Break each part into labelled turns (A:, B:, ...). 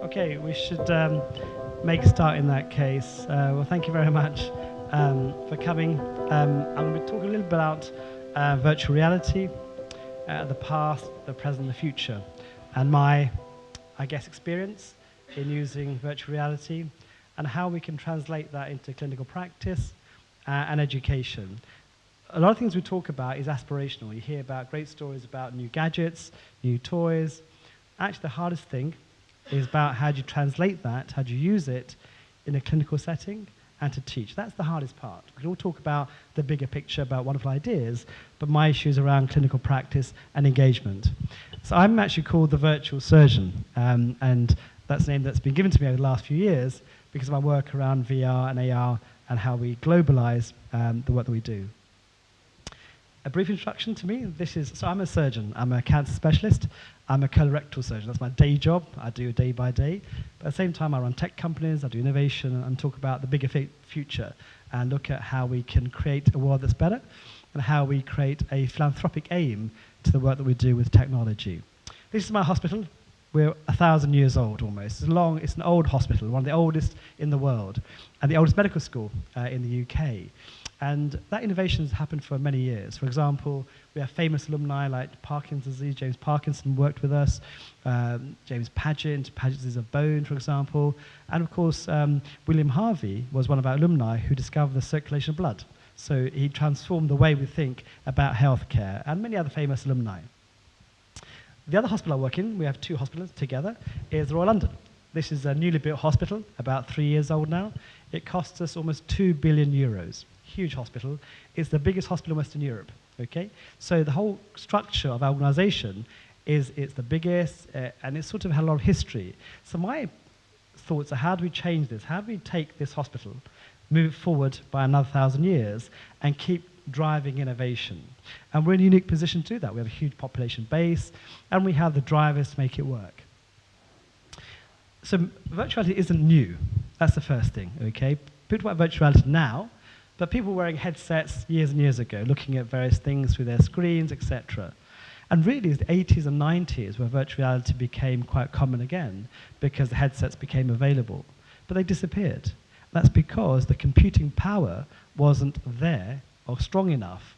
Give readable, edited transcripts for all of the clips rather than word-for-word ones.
A: Okay, we should make a start in that case. Well, thank you very much for coming. I'm going to be talking a little bit about virtual reality, the past, the present, the future, and my, I guess, experience in using virtual reality and how we can translate that into clinical practice and education. A lot of things we talk about is aspirational. You hear about great stories about new gadgets, new toys. Actually, the hardest thing is about how do you translate that, how do you use it in a clinical setting and to teach. That's the hardest part. We can all talk about the bigger picture, about wonderful ideas, but my issue is around clinical practice and engagement. So I'm actually called the virtual surgeon, and that's a name that's been given to me over the last few years because of my work around VR and AR and how we globalize the work that we do. A brief introduction to me. So I'm a surgeon. I'm a cancer specialist. I'm a colorectal surgeon. That's my day job. I do day by day. But at the same time, I run tech companies. I do innovation and talk about the bigger future and look at how we can create a world that's better and how we create a philanthropic aim to the work that we do with technology. This is my hospital. We're 1,000 years old almost. It's an old hospital, one of the oldest in the world, and the oldest medical school in the UK. And that innovation has happened for many years. For example, we have famous alumni like Parkinson's disease. James Parkinson worked with us. James Paget's disease of bone, for example. And of course, William Harvey was one of our alumni who discovered the circulation of blood. So he transformed the way we think about healthcare, and many other famous alumni. The other hospital I work in, we have two hospitals together, is the Royal London. This is a newly built hospital, about 3 years old now. It costs us almost 2 billion euros. Huge hospital. It's the biggest hospital in Western Europe. Okay, so the whole structure of our organisation it's the biggest, and it's sort of had a lot of history. So my thoughts are, how do we change this? How do we take this hospital, move it forward by another 1,000 years, and keep driving innovation? And we're in a unique position to do that. We have a huge population base, and we have the drivers to make it work. So virtuality isn't new. That's the first thing. Okay, people talk about virtuality now. But people were wearing headsets years and years ago, looking at various things through their screens, etc. And really, it's the 80s and 90s where virtual reality became quite common again because the headsets became available. But they disappeared. That's because the computing power wasn't there or strong enough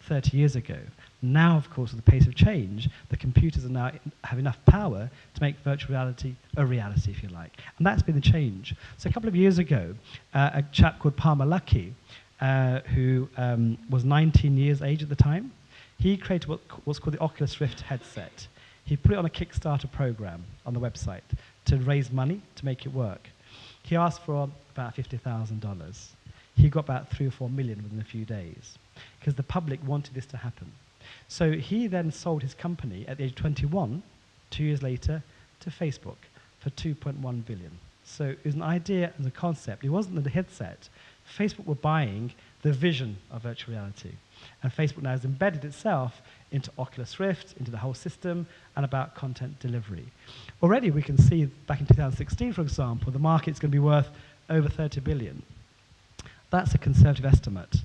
A: 30 years ago. Now, of course, with the pace of change, the computers are now have enough power to make virtual reality a reality, if you like. And that's been the change. So a couple of years ago, a chap called Palmer Luckey, who was 19 years age at the time, he created what's called the Oculus Rift headset. He put it on a Kickstarter program on the website to raise money to make it work. He asked for about $50,000. He got about 3 or 4 million within a few days because the public wanted this to happen. So he then sold his company at the age of 21, 2 years later, to Facebook for 2.1 billion. So it was an idea and a concept. It wasn't the headset. Facebook were buying the vision of virtual reality. And Facebook now has embedded itself into Oculus Rift, into the whole system, and about content delivery. Already we can see back in 2016, for example, the market's going to be worth over 30 billion. That's a conservative estimate.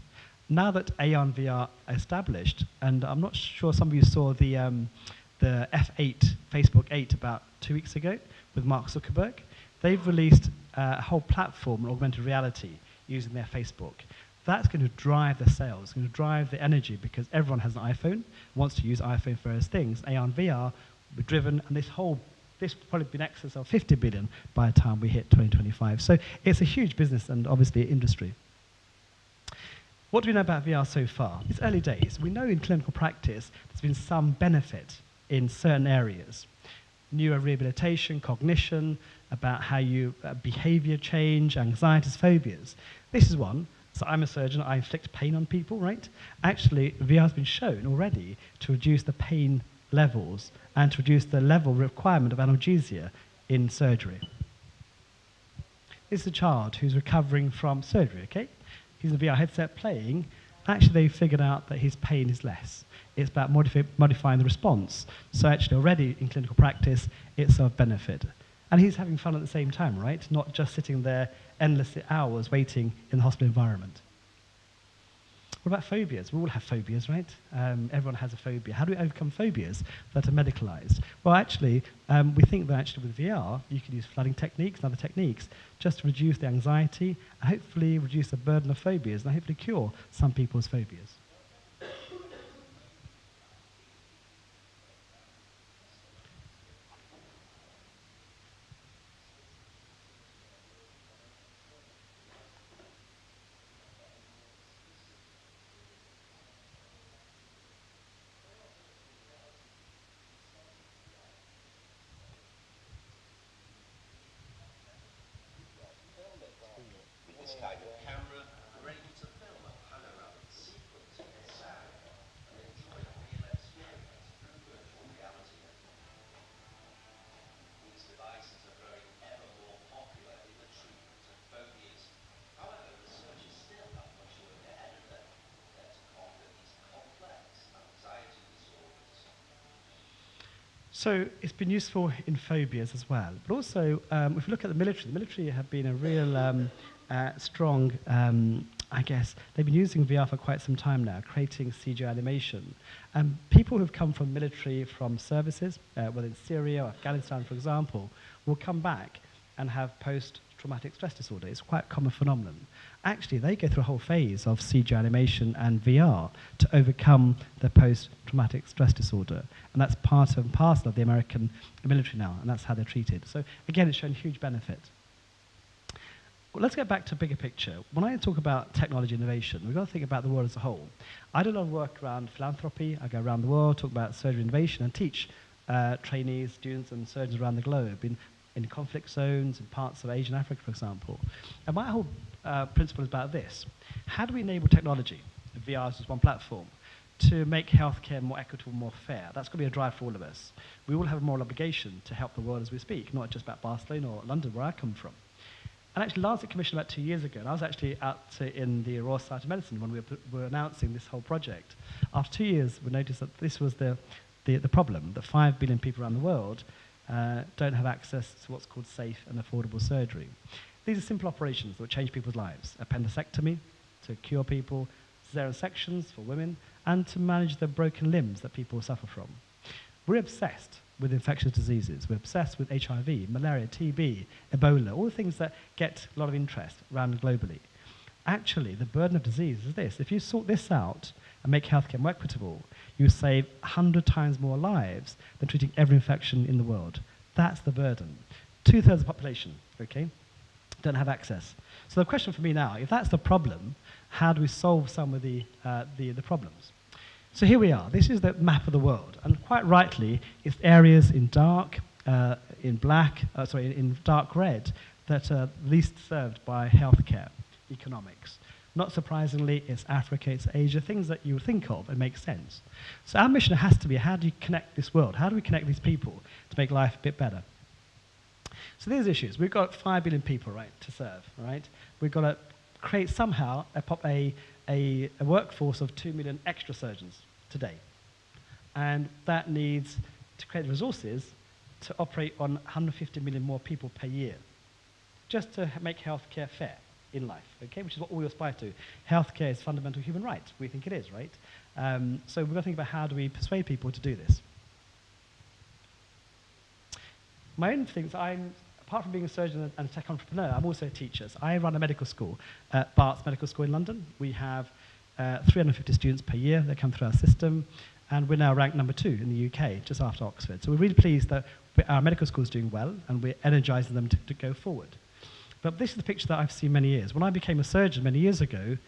A: Now that AR and VR are established, and I'm not sure some of you saw the F8, Facebook 8, about 2 weeks ago with Mark Zuckerberg. They've released a whole platform of augmented reality using their Facebook. That's going to drive the sales, it's going to drive the energy because everyone has an iPhone, wants to use iPhone for various things. AR and VR will be driven, and this will probably be in excess of 50 billion by the time we hit 2025. So it's a huge business and obviously industry. What do we know about VR so far? It's early days. We know in clinical practice there's been some benefit in certain areas. Neurorehabilitation, cognition, about how you behavior change, anxieties, phobias. This is one. So I'm a surgeon. I inflict pain on people, right? Actually, VR has been shown already to reduce the pain levels and to reduce the level requirement of analgesia in surgery. This is a child who's recovering from surgery, okay? He's in a VR headset playing. Actually, they figured out that his pain is less. It's about modifying the response. So actually, already in clinical practice, it's of benefit. And he's having fun at the same time, right? Not just sitting there endless hours waiting in the hospital environment. What about phobias? We all have phobias, right? Everyone has a phobia. How do we overcome phobias that are medicalized? Well, actually, we think that actually with VR, you can use flooding techniques and other techniques just to reduce the anxiety and hopefully reduce the burden of phobias and hopefully cure some people's phobias. So it's been useful in phobias as well. But also, if you look at the military have been a real strong, I guess, they've been using VR for quite some time now, creating CGI animation. People who've come from military, from services, whether in Syria or Afghanistan, for example, will come back and have post-traumatic stress disorder. It's quite a common phenomenon. Actually, they go through a whole phase of CGI animation and VR to overcome the post-traumatic stress disorder. And that's part and parcel of the American military now, and that's how they're treated. So again, it's shown huge benefit. Well, let's get back to a bigger picture. When I talk about technology innovation, we've got to think about the world as a whole. I do a lot of work around philanthropy. I go around the world, talk about surgery innovation, and teach trainees, students, and surgeons around the globe in conflict zones, in parts of Asia and Africa, for example. And my whole principle is about this. How do we enable technology, VR is just one platform, to make healthcare more equitable, more fair? That's going to be a drive for all of us. We all have a moral obligation to help the world as we speak, not just about Barcelona or London, where I come from. And actually, Lancet commissioned about 2 years ago, and I was actually out in the Royal Society of Medicine when we were announcing this whole project. After 2 years, we noticed that this was the problem, that 5 billion people around the world don't have access to what's called safe and affordable surgery. These are simple operations that will change people's lives. Appendectomy to cure people, cesarean sections for women, and to manage the broken limbs that people suffer from. We're obsessed with infectious diseases. We're obsessed with HIV, malaria, TB, Ebola, all the things that get a lot of interest around globally. Actually, the burden of disease is this. If you sort this out and make healthcare more equitable, you save 100 times more lives than treating every infection in the world. That's the burden. 2/3 of the population, okay, don't have access. So the question for me now, if that's the problem, how do we solve some of the problems? So here we are. This is the map of the world, and quite rightly, it's areas in dark, in dark red that are least served by healthcare economics. Not surprisingly, it's Africa, it's Asia, things that you would think of and make sense. So our mission has to be, how do you connect this world? How do we connect these people to make life a bit better? So there's issues. We've got 5 billion people, right, to serve, right? We've got to create somehow a workforce of 2 million extra surgeons today. And that needs to create resources to operate on 150 million more people per year, just to make healthcare fair in life, okay, which is what we aspire to. Healthcare is fundamental human right. We think it is, right? So we've got to think about how do we persuade people to do this. My own things, apart from being a surgeon and a tech entrepreneur, I'm also a teacher. So I run a medical school at Bart's Medical School in London. We have 350 students per year that come through our system, and we're now ranked number 2 in the UK, just after Oxford. So we're really pleased that our medical school is doing well, and we're energizing them to go forward. But this is the picture that I've seen many years. When I became a surgeon many years ago,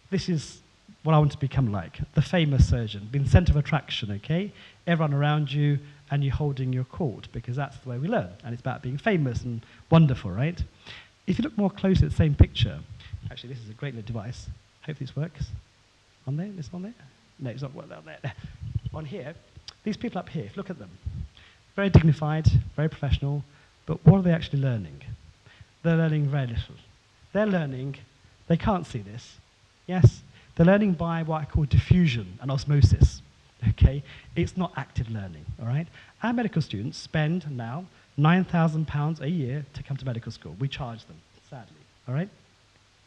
A: this is what I want to become like, the famous surgeon, being the center of attraction, okay? Everyone around you, and you're holding your court, because that's the way we learn, and it's about being famous and wonderful, right? If you look more closely at the same picture, actually, this is a great little device. Hopefully this works. On there? This on there? No, it's not well, down there. On here, these people up here, if you look at them, very dignified, very professional, but what are they actually learning? They're learning very little. They're learning, they can't see this, yes? They're learning by what I call diffusion and osmosis, okay? It's not active learning, all right? Our medical students spend now £9,000 a year to come to medical school. We charge them, sadly, all right?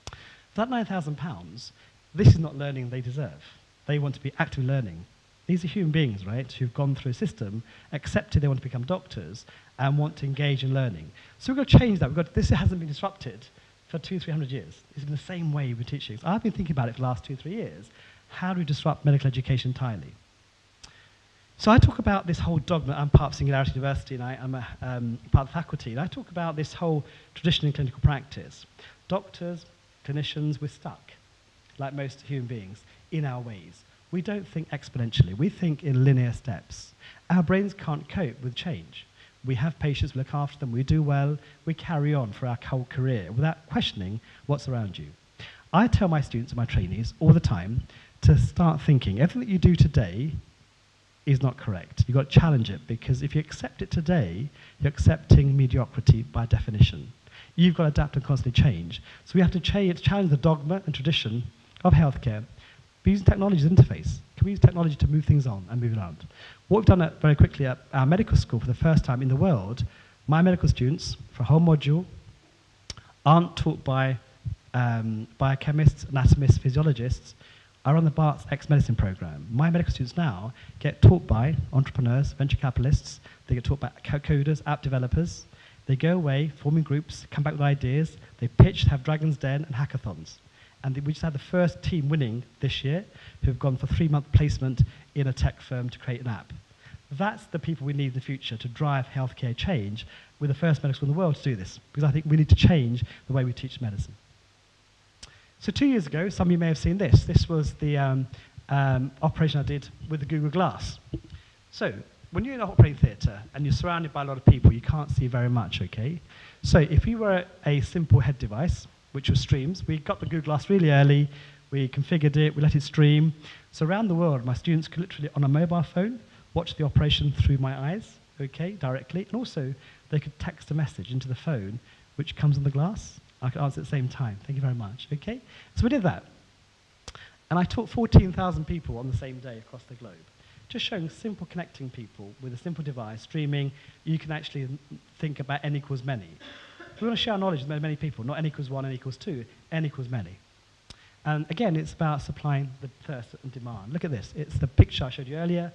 A: For that £9,000, This is not learning they deserve. They want to be actively learning. These are human beings, right, who've gone through a system, accepted they want to become doctors, and want to engage in learning. So we've got to change that. This hasn't been disrupted for 200-300 years. It's been the same way we're teaching. So I've been thinking about it for the last 2-3 years. How do we disrupt medical education entirely? So I talk about this whole dogma. I'm part of Singularity University, and I'm part of the faculty. And I talk about this whole tradition in clinical practice. Doctors, clinicians, we're stuck, like most human beings, in our ways. We don't think exponentially. We think in linear steps. Our brains can't cope with change. We have patients, we look after them, we do well, we carry on for our whole career without questioning what's around you. I tell my students and my trainees all the time to start thinking everything that you do today is not correct. You've got to challenge it, because if you accept it today, you're accepting mediocrity by definition. You've got to adapt and constantly change. So we have to challenge the dogma and tradition of healthcare. We're using technology as an interface. Can we use technology to move things on and move it on? What we've done very quickly at our medical school for the first time in the world, my medical students, for a whole module, aren't taught by biochemists, anatomists, physiologists, are on the Bart's ex-medicine program. My medical students now get taught by entrepreneurs, venture capitalists, they get taught by coders, app developers. They go away, forming groups, come back with ideas, they pitch, have Dragon's Den and hackathons. And we just had the first team winning this year who've gone for 3-month placement in a tech firm to create an app. That's the people we need in the future to drive healthcare change. We're the first medical school in the world to do this, because I think we need to change the way we teach medicine. So 2 years ago, some of you may have seen this. This was the operation I did with the Google Glass. So when you're in an operating theatre and you're surrounded by a lot of people, you can't see very much, okay? So if you were a simple head device, which was streams, we got the Google Glass really early, we configured it, we let it stream. So around the world, my students could literally, on a mobile phone, watch the operation through my eyes, okay, directly. And also, they could text a message into the phone, which comes on the glass. I could answer at the same time. Thank you very much, okay? So we did that. And I taught 14,000 people on the same day across the globe. Just showing simple connecting people with a simple device, streaming. You can actually think about n equals many. We want to share our knowledge with many people, not n equals 1, n equals 2, n equals many. And again, it's about supplying the thirst and demand. Look at this. It's the picture I showed you earlier.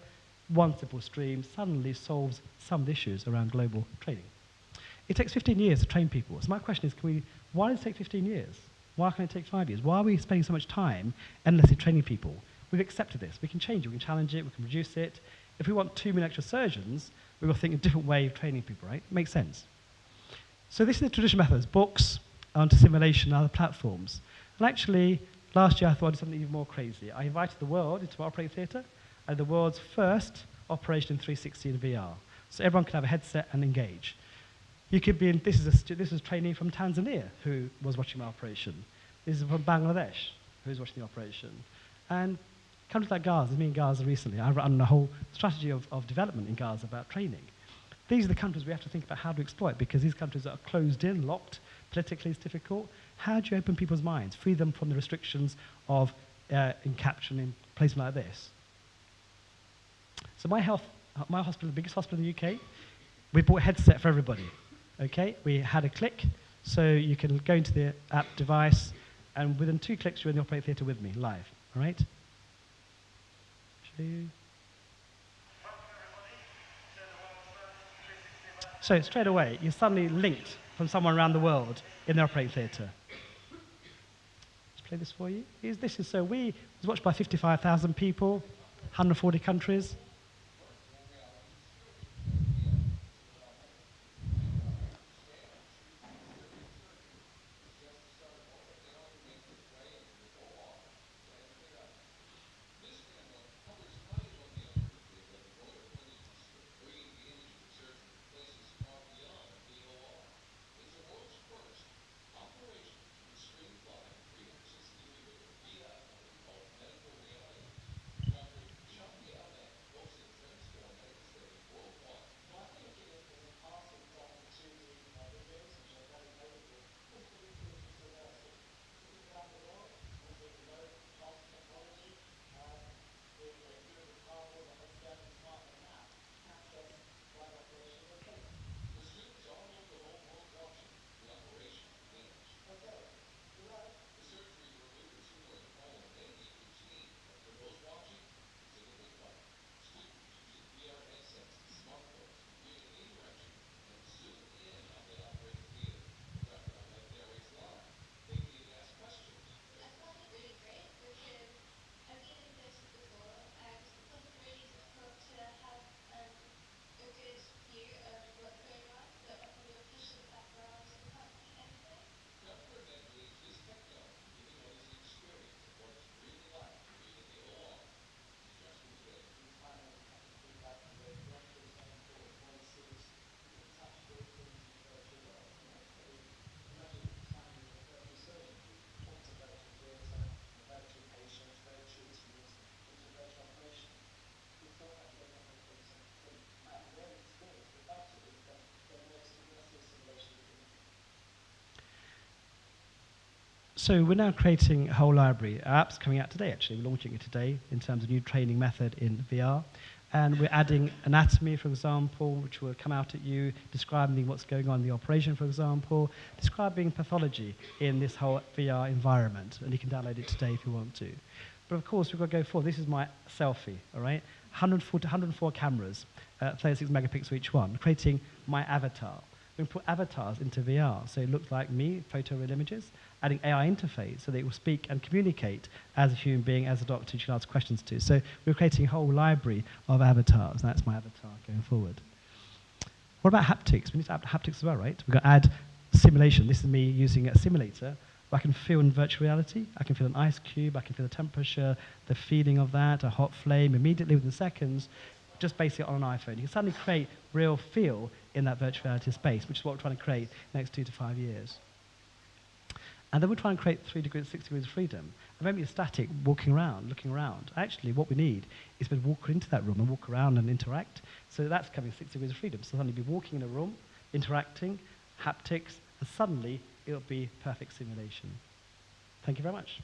A: One simple stream suddenly solves some of the issues around global trading. It takes 15 years to train people. So my question is, why does it take 15 years? Why can't it take 5 years? Why are we spending so much time endlessly training people? We've accepted this. We can change it. We can challenge it. We can reduce it. If we want 2 million extra surgeons, we've got to think a different way of training people, right? It makes sense. So this is the traditional methods, books, onto simulation and other platforms. And actually, last year I thought I'd do something even more crazy. I invited the world into my operating theatre, and the world's first operation in 360 in VR. So everyone could have a headset and engage. You could be in, this is a trainee from Tanzania who was watching my operation. This is from Bangladesh who's watching the operation. And countries like Gaza, me in Gaza recently, I've run a whole strategy of development in Gaza about training. These are the countries we have to think about how to exploit, because these countries are closed in, locked, politically it's difficult. How do you open people's minds, free them from the restrictions of encapturing in places like this? So my hospital, the biggest hospital in the UK, we bought a headset for everybody. Okay, we had a click, so you can go into the app device, and within 2 clicks you're in the operating theatre with me, live. All right? Show you. So straight away, you're suddenly linked from someone around the world in the operating theatre. Let's play this for you. This is so it was watched by 55,000 people, 140 countries. So we're now creating a whole library. Our app's coming out today, actually. We're launching it today in terms of new training method in VR. And we're adding anatomy, for example, which will come out at you, describing what's going on in the operation, for example, describing pathology in this whole VR environment. And you can download it today if you want to. But of course, we've got to go forward. This is my selfie, all right? 104 cameras, 36 megapixels each one, creating my avatar. We can put avatars into VR, so it looks like me, photo real images, adding AI interface so that it will speak and communicate as a human being, as a doctor you can ask questions to. So we're creating a whole library of avatars. That's my avatar going forward. What about haptics? We need to add haptics as well, right? We've got to add simulation. This is me using a simulator. I can feel in virtual reality. I can feel an ice cube. I can feel the temperature, the feeling of that, a hot flame, immediately within seconds, just basically on an iPhone. You can suddenly create real feel in that virtual reality space, which is what we're trying to create in the next 2 to 5 years. And then we're trying to create 3 degrees, 6 degrees of freedom. And maybe you're static, walking around, looking around. Actually, what we need is to walk into that room and walk around and interact. So that's coming 6 degrees of freedom. So suddenly be walking in a room, interacting, haptics, and suddenly it'll be perfect simulation. Thank you very much.